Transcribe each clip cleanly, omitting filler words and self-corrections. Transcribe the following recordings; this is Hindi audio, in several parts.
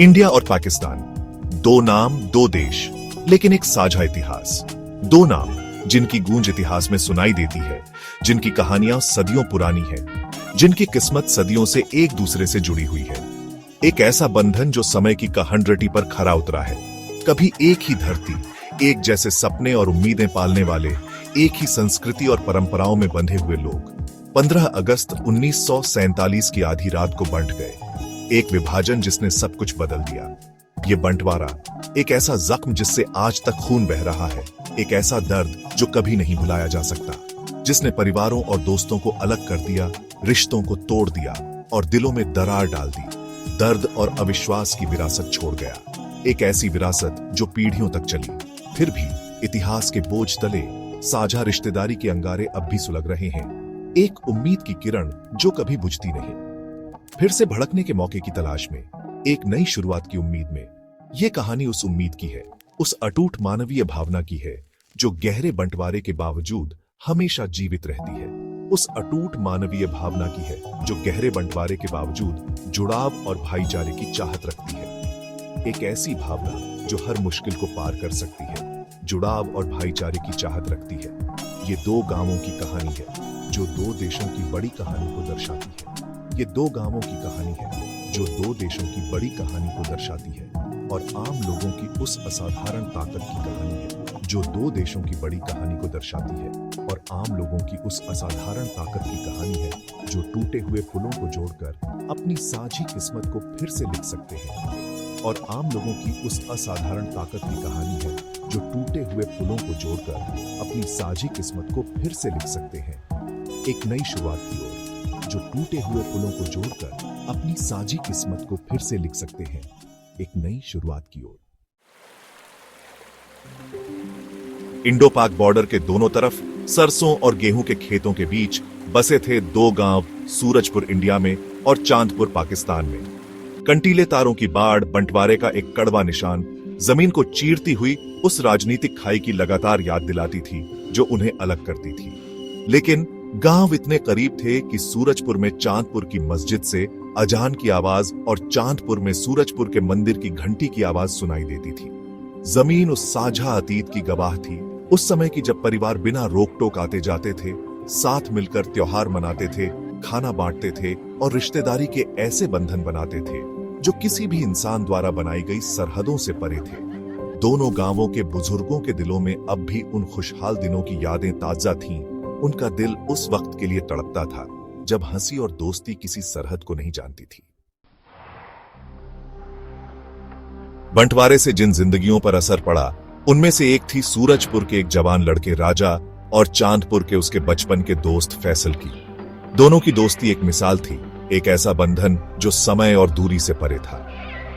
इंडिया और पाकिस्तान, दो नाम दो देश, लेकिन एक साझा इतिहास। दो नाम जिनकी गूंज इतिहास में सुनाई देती है, जिनकी कहानियां सदियों पुरानी है, जिनकी किस्मत सदियों से एक दूसरे से जुड़ी हुई है। एक ऐसा बंधन जो समय की कहनरटी पर खरा उतरा है। कभी एक ही धरती, एक जैसे सपने और उम्मीदें पालने वाले, एक ही संस्कृति और परंपराओं में बंधे हुए लोग 15 अगस्त 1947 की आधी रात को बंट गए। एक विभाजन जिसने सब कुछ बदल दिया। ये बंटवारा एक ऐसा जख्म जिससे आज तक खून बह रहा है, एक ऐसा दर्द जो कभी नहीं भुलाया जा सकता, जिसने परिवारों और दोस्तों को अलग कर दिया, रिश्तों को तोड़ दिया और दिलों में दरार डाल दी। दर्द और अविश्वास की विरासत छोड़ गया, एक ऐसी विरासत जो पीढ़ियों तक चली। फिर भी इतिहास के बोझ तले साझा रिश्तेदारी के अंगारे अब भी सुलग रहे हैं, एक उम्मीद की किरण जो कभी बुझती नहीं। फिर से भड़कने के मौके की तलाश में, एक नई शुरुआत की उम्मीद में। यह कहानी उस उम्मीद की है, उस अटूट मानवीय भावना की है जो गहरे बंटवारे के बावजूद हमेशा जीवित रहती है। उस अटूट मानवीय भावना की है जो गहरे बंटवारे के बावजूद जुड़ाव और भाईचारे की चाहत रखती है। एक ऐसी भावना जो हर मुश्किल को पार कर सकती है, जुड़ाव और भाईचारे की चाहत रखती है। ये दो गांवों की कहानी है जो दो देशों की बड़ी कहानी को दर्शाती है। ये दो गांवों की कहानी है जो दो देशों की बड़ी कहानी को दर्शाती है और आम लोगों की उस असाधारण ताकत की कहानी है जो दो देशों की बड़ी कहानी को दर्शाती है और आम लोगों की उस असाधारण ताकत की कहानी है जो टूटे हुए पुलों को जोड़कर अपनी साझी किस्मत को फिर से लिख सकते हैं। और आम लोगों की उस असाधारण ताकत की कहानी है जो टूटे हुए पुलों को जोड़कर अपनी साझी किस्मत को फिर से लिख सकते हैं। एक नई शुरुआत की ओर, जो टूटे हुए पुलों को जोड़कर अपनी साझी किस्मत को फिर से लिख सकते हैं। एक नई शुरुआत की ओर। इंडो पाक बॉर्डर के दोनों तरफ सरसों और गेहूं के खेतों के बीच बसे थे दो गांव, सूरजपुर इंडिया में और चांदपुर पाकिस्तान में। कंटीले तारों की बाढ़, बंटवारे का एक कड़वा निशान, जमीन को चीरती हुई उस राजनीतिक खाई की लगातार याद दिलाती थी जो उन्हें अलग करती थी। लेकिन गांव इतने करीब थे कि सूरजपुर में चांदपुर की मस्जिद से अजान की आवाज और चांदपुर में सूरजपुर के मंदिर की घंटी की आवाज सुनाई देती थी। जमीन उस साझा अतीत की गवाह थी, उस समय की जब परिवार बिना रोक टोक आते जाते थे, साथ मिलकर त्योहार मनाते थे, खाना बांटते थे और रिश्तेदारी के ऐसे बंधन बनाते थे जो किसी भी इंसान द्वारा बनाई गई सरहदों से परे थे। दोनों गांवों के बुजुर्गों के दिलों में अब भी उन खुशहाल दिनों की यादें ताजा थीं। उनका दिल उस वक्त के लिए तड़पता था जब हंसी और दोस्ती किसी सरहद को नहीं जानती थी। बंटवारे से जिन जिंदगियों पर असर पड़ा, उनमें से एक थी सूरजपुर के एक जवान लड़के राजा और चांदपुर के उसके बचपन के दोस्त फैसल की। दोनों की दोस्ती एक मिसाल थी, एक ऐसा बंधन जो समय और दूरी से परे था।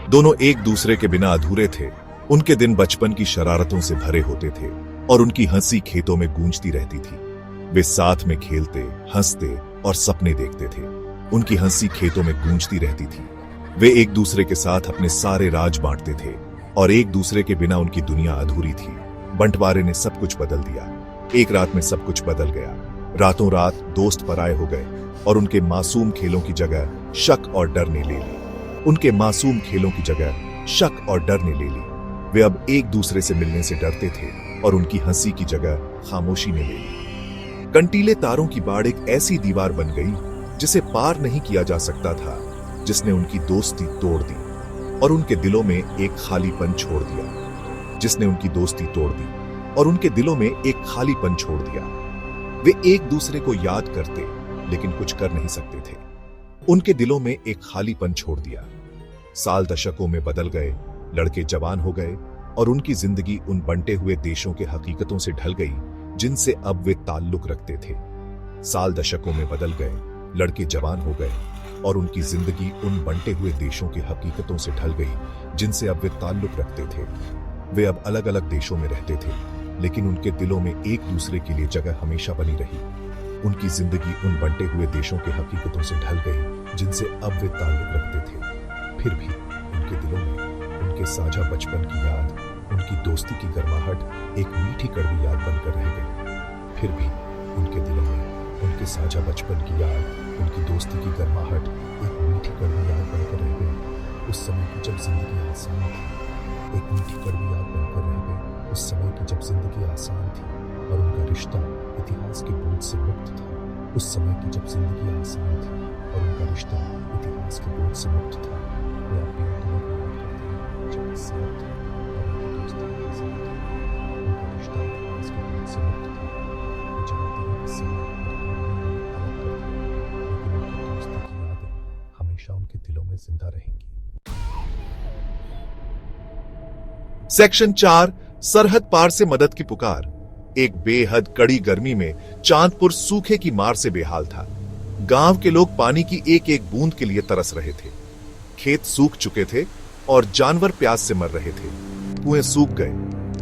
दोनों एक दूसरे के बिना अधूरे थे। उनके दिन बचपन की शरारतों से भरे होते थे और उनकी हंसी खेतों में गूंजती रहती थी। वे साथ में खेलते, हंसते और सपने देखते थे। उनकी हंसी खेतों में गूंजती रहती थी। वे एक दूसरे के साथ अपने सारे राज बांटते थे और एक दूसरे के बिना उनकी दुनिया अधूरी थी। बंटवारे ने सब कुछ बदल दिया। एक रात में सब कुछ बदल गया। रातों रात दोस्त पराये हो गए और उनके मासूम खेलों की जगह शक और डर ने ले ली। उनके मासूम खेलों की जगह शक और डर ने ले ली। वे अब एक दूसरे से मिलने से डरते थे और उनकी हंसी की जगह खामोशी ने ले ली। कंटीले तारों की बाढ़ एक ऐसी दीवार बन गई जिसे पार नहीं किया जा सकता था, जिसने उनकी दोस्ती तोड़ दी और उनके दिलों में एक खालीपन छोड़ दिया। जिसने उनकी दोस्ती तोड़ दी और उनके दिलों में एक खालीपन छोड़ दिया। वे एक दूसरे को याद करते लेकिन कुछ कर नहीं सकते थे। उनके दिलों में एक खालीपन छोड़ दिया। साल दशकों में बदल गए, लड़के जवान हो गए और उनकी जिंदगी उन बंटे हुए देशों के हकीकतों से ढल गई जिनसे अब वे ताल्लुक रखते थे। साल दशकों में बदल गए, लड़के जवान हो गए और उनकी जिंदगी उन बंटे हुए देशों की हकीकतों से ढल गई जिनसे अब वे ताल्लुक रखते थे। वे अब अलग अलग देशों में रहते थे, लेकिन उनके दिलों में एक दूसरे के लिए जगह हमेशा बनी रही। उनकी जिंदगी उन बंटे हुए देशों की हकीकतों से ढल गई जिनसे अब वे ताल्लुक रखते थे। फिर भी उनके दिलों में उनके साझा बचपन की याद, उनकी दोस्ती की गर्माहट एक मीठी कड़वी याद बनकर रह गई। फिर भी उनके दिलों में उनके साझा बचपन की याद, उनकी दोस्ती की गर्माहट एक मीठी कड़वी याद बनकर रह गई। उस समय की जब जिंदगी आसान थी, एक मीठी कड़वी याद बनकर रह गई उस समय की जब जिंदगी आसान थी और उनका रिश्ता इतिहास के बोझ से मुक्त था। उस समय की जब जिंदगी आसान थी और उनका रिश्ता इतिहास के बोझ से मुक्त था। वे अपने दिनों को याद करते हैं जब वे साथ थे और उनके दोस्त आजाद थे। उनका रिश्ता इतिहास के बोझ से मुक्त था। वे जानते हैं कि समय और दूरी उन्हें अलग कर दिया, लेकिन उनकी दोस्ती की यादें हमेशा उनके दिलों में जिंदा रहेंगी। सेक्शन 4 सरहद पार से मदद की पुकार। एक बेहद कड़ी गर्मी में चांदपुर सूखे की मार से बेहाल था। गांव के लोग पानी की एक एक बूंद के लिए तरस रहे थे। खेत सूख चुके थे और जानवर प्यास से मर रहे थे। कुएं सूख गए,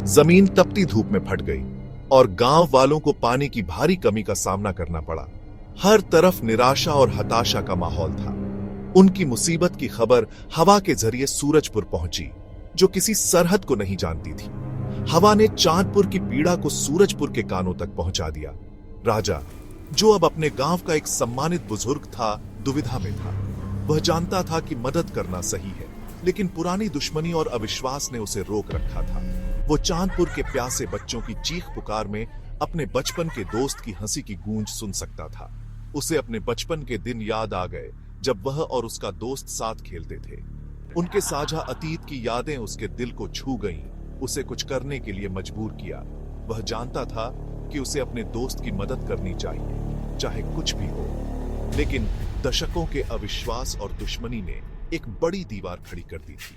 जमीन तपती धूप में फट गई और गांव वालों को पानी की भारी कमी का सामना करना पड़ा। हर तरफ निराशा और हताशा का माहौल था। उनकी मुसीबत की खबर हवा के जरिए सूरजपुर पहुंची, जो किसी सरहद को नहीं जानती थी। हवा ने चांदपुर की पीड़ा को सूरजपुर के कानों तक पहुंचा दिया। राजा, जो अब अपने गांव का एक सम्मानित बुजुर्ग था, दुविधा में था। वह जानता था कि मदद करना सही है, लेकिन पुरानी दुश्मनी और अविश्वास ने उसे रोक रखा था। वो चांदपुर के प्यासे बच्चों की चीख पुकार में अपने बचपन के दोस्त की हंसी की गूंज सुन सकता था। उसे अपने बचपन के दिन याद आ गए जब वह और उसका दोस्त साथ खेलते थे। उनके साझा अतीत की यादें उसके दिल को छू गईं, उसे कुछ करने के लिए मजबूर किया। वह जानता था कि उसे अपने दोस्त की मदद करनी चाहिए, चाहे कुछ भी हो। लेकिन दशकों के अविश्वास और दुश्मनी ने एक बड़ी दीवार खड़ी कर दी थी।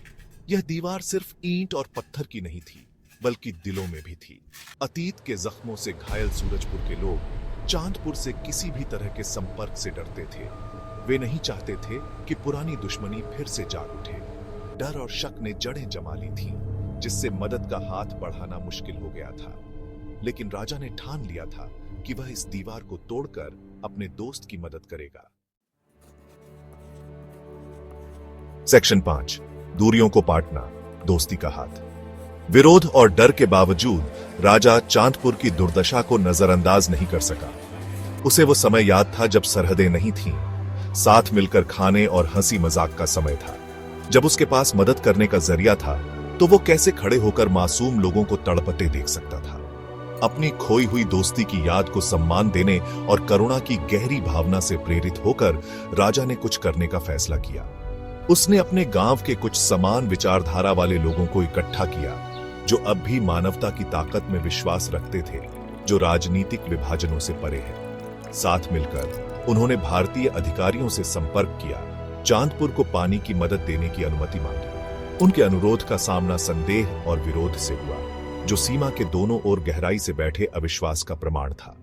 यह दीवार सिर्फ ईंट और पत्थर की नहीं थी, बल्कि दिलों में भी थी। अतीत के जख्मों से घायल सूरजपुर के लोग चांदपुर से किसी भी तरह के संपर्क से डरते थे। वे नहीं चाहते थे कि पुरानी दुश्मनी फिर से जाग उठे। डर और शक ने जड़ें जमा ली थीं, जिससे मदद का हाथ बढ़ाना मुश्किल हो गया था। लेकिन राजा ने ठान लिया था कि वह इस दीवार को तोड़कर अपने दोस्त की मदद करेगा। सेक्शन 5 दूरियों को पाटना, दोस्ती का हाथ। विरोध और डर के बावजूद राजा चांदपुर की दुर्दशा को नजरअंदाज नहीं कर सका। उसे वो समय याद था जब सरहदें नहीं थीं, साथ मिलकर खाने और हंसी मजाक का समय था। जब उसके पास मदद करने का जरिया था, तो वो कैसे खड़े होकर मासूम लोगों को तड़पते देख सकता था। अपनी खोई हुई दोस्ती की याद को सम्मान देने और करुणा की गहरी भावना से प्रेरित होकर राजा ने कुछ करने का फैसला किया। उसने अपने गांव के कुछ समान विचारधारा वाले लोगों को इकट्ठा किया, जो अब भी मानवता की ताकत में विश्वास रखते थे, जो राजनीतिक विभाजनों से परे है। साथ मिलकर उन्होंने भारतीय अधिकारियों से संपर्क किया, चांदपुर को पानी की मदद देने की अनुमति मांगी। उनके अनुरोध का सामना संदेह और विरोध से हुआ, जो सीमा के दोनों ओर गहराई से बैठे अविश्वास का प्रमाण था।